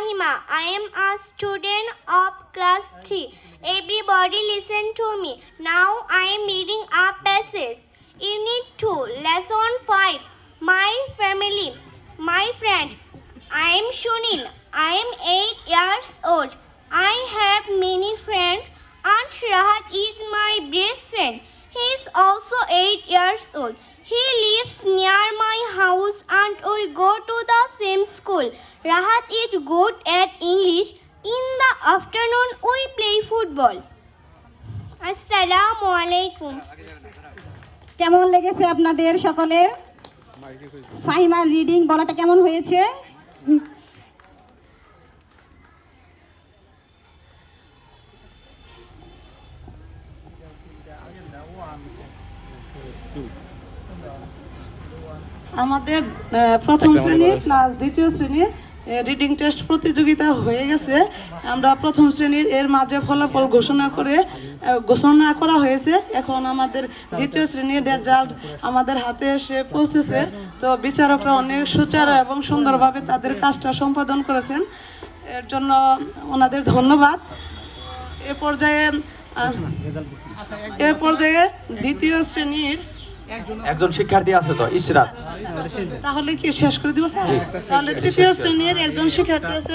Fahima. I am a student of class 3. Everybody listen to me. Now I am reading a passage. Unit 2, Lesson 5. My family, my friend. I am Shunil. I am 8 years old. I have many friends. Aunt Rahat is my best friend. He is also 8 years old. He lives near my house and we go to the same school. Rahat is good at English. In the afternoon we play football. Assalamu alaikum. কেমন লেগেছে আপনাদের সকলের? ফাহিমার reading বলাটা কেমন হয়েছে? আমাদের প্রথম শ্রেণী প্লাস দ্বিতীয় শ্রেণীর রিডিং টেস্ট প্রতিযোগিতা হয়ে গেছে। আমরা প্রথম শ্রেণীর এর মাঝে ফলাফল ঘোষণা করা হয়েছে। এখন আমাদের দ্বিতীয় শ্রেণীর রেজাল্ট আমাদের হাতে এসে পৌঁছেছে। তো বিচারকরা অনেক সুচারু এবং সুন্দরভাবে তাদের কাজটা সম্পাদন করেছেন, এর জন্য ওনাদের ধন্যবাদ। এ পর্যায়ে দ্বিতীয় শ্রেণীর একজন শিক্ষার্থী আছে তো, ইশরাত। তাহলে কি শেষ করে দিব স্যার? তাহলে তৃতীয় শ্রেণীর একজন শিক্ষার্থী আছে।